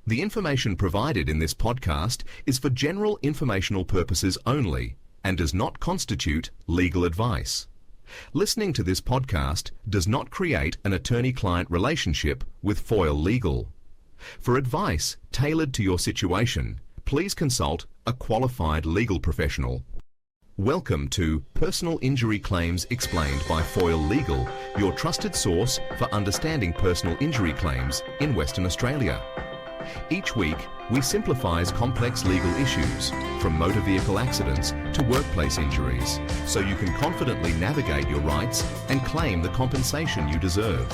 The information provided in this podcast is for general informational purposes only and does not constitute legal advice. Listening to this podcast does not create an attorney-client relationship with Foyle Legal. For advice tailored to your situation, please consult a qualified legal professional. Welcome to Personal Injury Claims Explained by Foyle Legal, your trusted source for understanding personal injury claims in Western Australia. Each week, we simplify complex legal issues, from motor vehicle accidents to workplace injuries, so you can confidently navigate your rights and claim the compensation you deserve.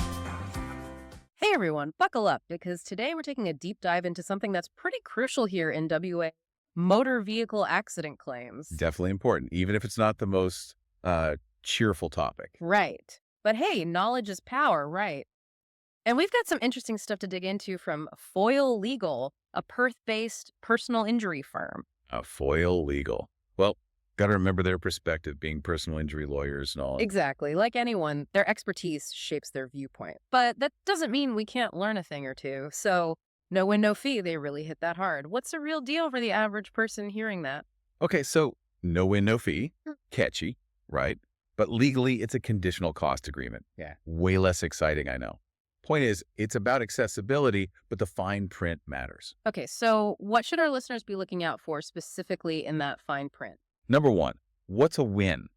Hey everyone, buckle up, because today we're taking a deep dive into something that's pretty crucial here in WA, motor vehicle accident claims. Definitely important, even if it's not the most cheerful topic. Right. But hey, knowledge is power, right? And we've got some interesting stuff to dig into from Foyle Legal, a Perth-based personal injury firm. Foyle Legal. Well, got to remember their perspective, being personal injury lawyers and all. Exactly. Like anyone, their expertise shapes their viewpoint. But that doesn't mean we can't learn a thing or two. So no win, no fee, they really hit that hard. What's the real deal for the average person hearing that? Okay, so no win, no fee. Catchy, right? But legally, it's a conditional cost agreement. Yeah. Way less exciting, I know. Point is, it's about accessibility, but the fine print matters. Okay, so what should our listeners be looking out for specifically in that fine print? Number one, what's a win?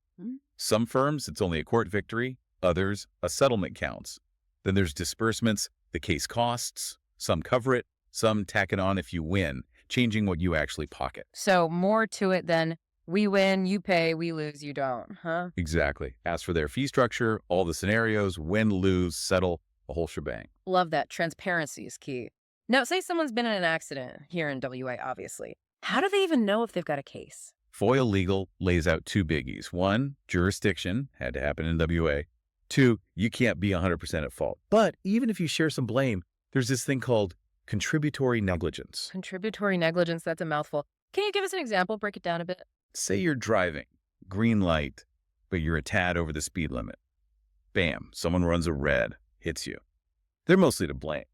Some firms, it's only a court victory. Others, a settlement counts. Then there's disbursements, the case costs. Some cover it, some tack it on if you win, changing what you actually pocket. So more to it than we win, you pay, we lose, you don't, huh? Exactly. As for their fee structure, all the scenarios, win, lose, settle, a whole shebang. Love that. Transparency is key. Now, say someone's been in an accident here in WA, obviously. How do they even know if they've got a case? Foyle Legal lays out two biggies. One, jurisdiction, had to happen in WA. Two, you can't be 100% at fault. But even if you share some blame, there's this thing called contributory negligence. Contributory negligence, that's a mouthful. Can you give us an example? Break it down a bit. Say you're driving, green light, but you're a tad over the speed limit. Bam, someone runs a red, hits you. They're mostly to blame.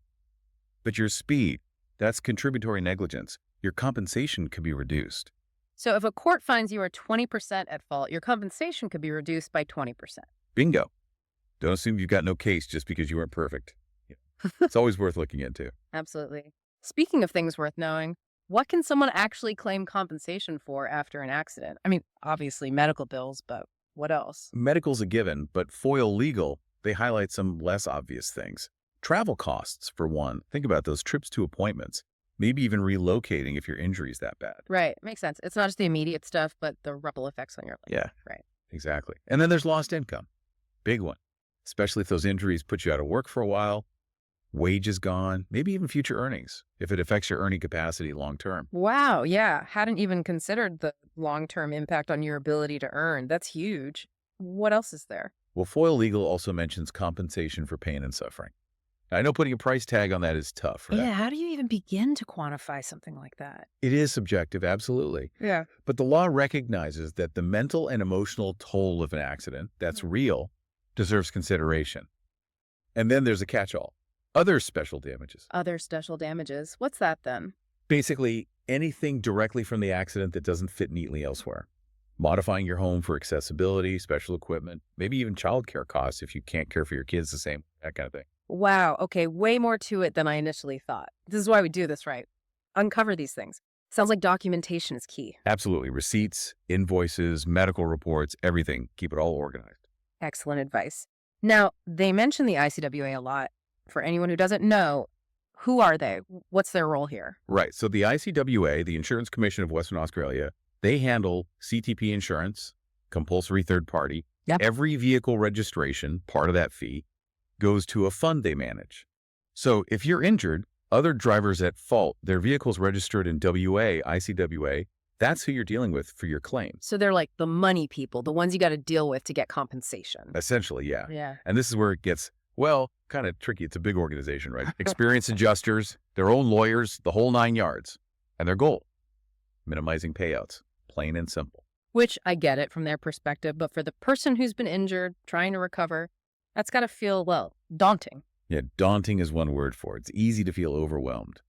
But your speed, that's contributory negligence. Your compensation could be reduced. So if a court finds you are 20% at fault, your compensation could be reduced by 20%. Bingo. Don't assume you've got no case just because you weren't perfect. It's always worth looking into. Absolutely. Speaking of things worth knowing, what can someone actually claim compensation for after an accident? I mean, obviously medical bills, but what else? Medical's a given, but Foyle Legal, they highlight some less obvious things. Travel costs, for one. Think about those trips to appointments. Maybe even relocating if your injury's that bad. Right. Makes sense. It's not just the immediate stuff, but the ripple effects on your life. Yeah. Right. Exactly. And then there's lost income. Big one. Especially if those injuries put you out of work for a while. Wages gone, maybe even future earnings, if it affects your earning capacity long-term. Wow, yeah. Hadn't even considered the long-term impact on your ability to earn. That's huge. What else is there? Well, Foyle Legal also mentions compensation for pain and suffering. Now, I know putting a price tag on that is tough, right? Yeah, how do you even begin to quantify something like that? It is subjective, absolutely. Yeah. But the law recognizes that the mental and emotional toll of an accident that's real deserves consideration. And then there's a catch-all. Other special damages. Other special damages. What's that then? Basically, anything directly from the accident that doesn't fit neatly elsewhere. Modifying your home for accessibility, special equipment, maybe even childcare costs if you can't care for your kids the same, that kind of thing. Wow. Okay, way more to it than I initially thought. This is why we do this, right? Uncover these things. Sounds like documentation is key. Absolutely. Receipts, invoices, medical reports, everything. Keep it all organized. Excellent advice. Now, they mention the ICWA a lot. For anyone who doesn't know, who are they? What's their role here? Right. So the ICWA, the Insurance Commission of Western Australia, they handle CTP insurance, compulsory third party. Yep. Every vehicle registration, part of that fee, goes to a fund they manage. So if you're injured, other drivers at fault, their vehicles registered in WA, ICWA, that's who you're dealing with for your claim. So they're like the money people, the ones you got to deal with to get compensation. Essentially, yeah. Yeah. And this is where it gets, well, kind of tricky. It's a big organization, right? Experienced adjusters, their own lawyers, the whole 9 yards. And their goal, minimizing payouts, plain and simple. Which I get it from their perspective, but for the person who's been injured, trying to recover, that's got to feel, well, daunting. Yeah, daunting is one word for it. It's easy to feel overwhelmed.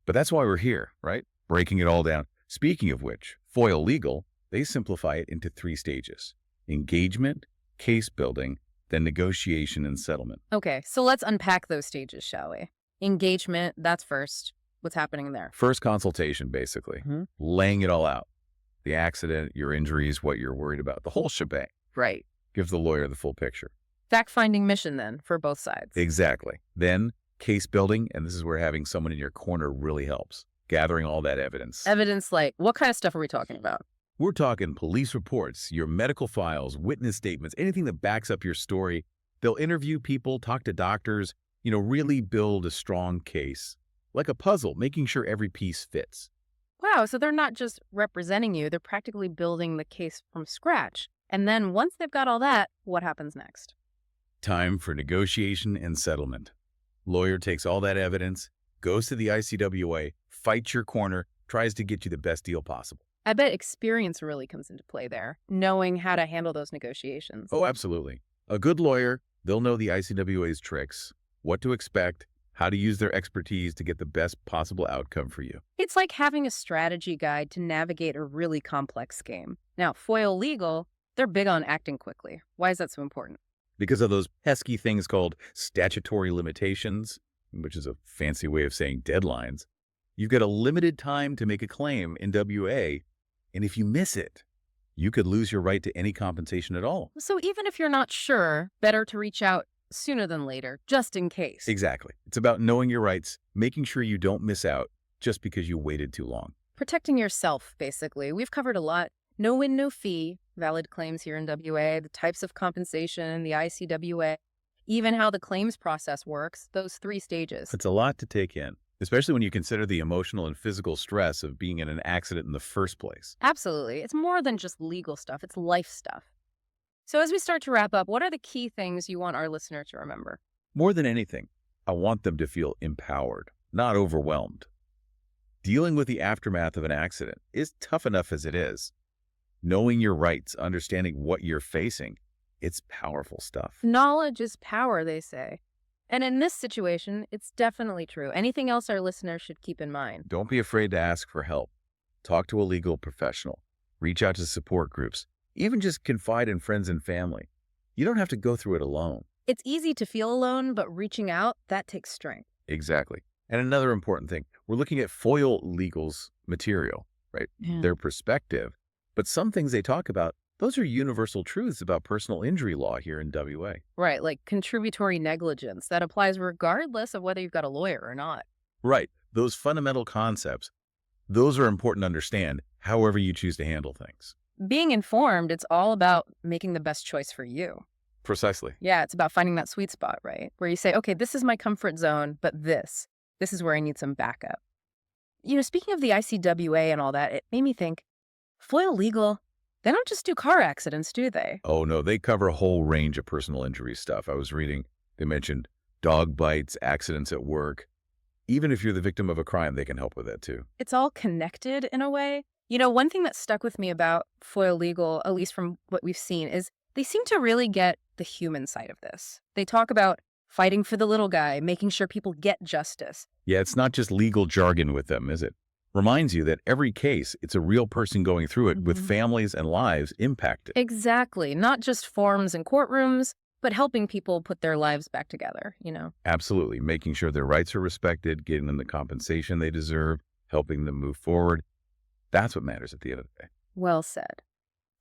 But that's why we're here, right? Breaking it all down. Speaking of which, Foyle Legal, they simplify it into 3 stages: engagement, case building, then negotiation and settlement. Okay, so let's unpack those stages, shall we? Engagement, that's first. What's happening there? First consultation, basically, laying it all out. The accident, your injuries, what you're worried about, the whole shebang. Right. Give the lawyer the full picture. Fact-finding mission then for both sides. Exactly. Then case building, and this is where having someone in your corner really helps. Gathering all that evidence. Evidence like, what kind of stuff are we talking about? We're talking police reports, your medical files, witness statements, anything that backs up your story. They'll interview people, talk to doctors, really build a strong case. Like a puzzle, making sure every piece fits. Wow, so they're not just representing you, they're practically building the case from scratch. And then once they've got all that, what happens next? Time for negotiation and settlement. Lawyer takes all that evidence, goes to the ICWA, fights your corner, tries to get you the best deal possible. I bet experience really comes into play there, knowing how to handle those negotiations. Oh, absolutely. A good lawyer, they'll know the ICWA's tricks, what to expect, how to use their expertise to get the best possible outcome for you. It's like having a strategy guide to navigate a really complex game. Now, Foyle Legal, they're big on acting quickly. Why is that so important? Because of those pesky things called statutory limitations, which is a fancy way of saying deadlines. You've got a limited time to make a claim in WA, and if you miss it, you could lose your right to any compensation at all. So even if you're not sure, better to reach out sooner than later, just in case. Exactly. It's about knowing your rights, making sure you don't miss out just because you waited too long. Protecting yourself, basically. We've covered a lot. No win, no fee, valid claims here in WA, the types of compensation, the ICWA, even how the claims process works, those 3 stages. It's a lot to take in, especially when you consider the emotional and physical stress of being in an accident in the first place. Absolutely. It's more than just legal stuff. It's life stuff. So as we start to wrap up, what are the key things you want our listener to remember? More than anything, I want them to feel empowered, not overwhelmed. Dealing with the aftermath of an accident is tough enough as it is. Knowing your rights, understanding what you're facing, it's powerful stuff. Knowledge is power, they say. And in this situation, it's definitely true. Anything else our listeners should keep in mind? Don't be afraid to ask for help. Talk to a legal professional. Reach out to support groups. Even just confide in friends and family. You don't have to go through it alone. It's easy to feel alone, but reaching out, that takes strength. Exactly. And another important thing, we're looking at Foyle Legal's material, right? Yeah. Their perspective. But some things they talk about, those are universal truths about personal injury law here in WA. Right, like contributory negligence. That applies regardless of whether you've got a lawyer or not. Right. Those fundamental concepts, those are important to understand however you choose to handle things. Being informed, it's all about making the best choice for you. Precisely. Yeah, it's about finding that sweet spot, right? Where you say, okay, this is my comfort zone, but this is where I need some backup. Speaking of the ICWA and all that, it made me think, Foyle Legal, they don't just do car accidents, do they? Oh, no, they cover a whole range of personal injury stuff. I was reading, they mentioned dog bites, accidents at work. Even if you're the victim of a crime, they can help with that too. It's all connected in a way. One thing that stuck with me about Foyle Legal, at least from what we've seen, is they seem to really get the human side of this. They talk about fighting for the little guy, making sure people get justice. Yeah, it's not just legal jargon with them, is it? Reminds you that every case, it's a real person going through it with families and lives impacted. Exactly. Not just forms and courtrooms, but helping people put their lives back together, Absolutely. Making sure their rights are respected, getting them the compensation they deserve, helping them move forward. That's what matters at the end of the day. Well said.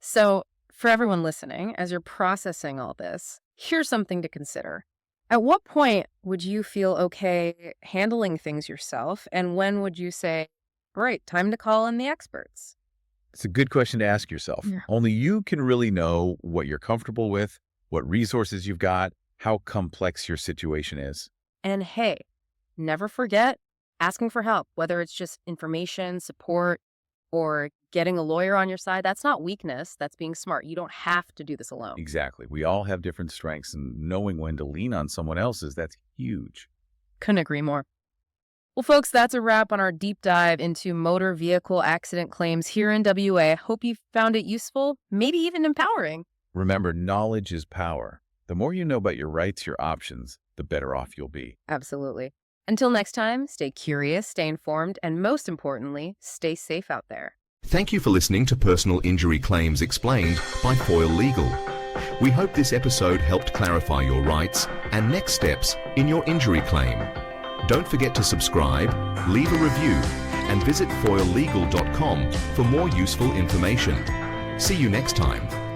So for everyone listening, as you're processing all this, here's something to consider. At what point would you feel okay handling things yourself? And when would you say, right, time to call in the experts? It's a good question to ask yourself. Yeah. Only you can really know what you're comfortable with, what resources you've got, how complex your situation is. And hey, never forget asking for help, whether it's just information, support, or getting a lawyer on your side. That's not weakness. That's being smart. You don't have to do this alone. Exactly. We all have different strengths, and knowing when to lean on someone else's, that's huge. Couldn't agree more. Well, folks, that's a wrap on our deep dive into motor vehicle accident claims here in WA. Hope you found it useful, maybe even empowering. Remember, knowledge is power. The more you know about your rights, your options, the better off you'll be. Absolutely. Until next time, stay curious, stay informed, and most importantly, stay safe out there. Thank you for listening to Personal Injury Claims Explained by Foyle Legal. We hope this episode helped clarify your rights and next steps in your injury claim. Don't forget to subscribe, leave a review, and visit foylelegal.com for more useful information. See you next time.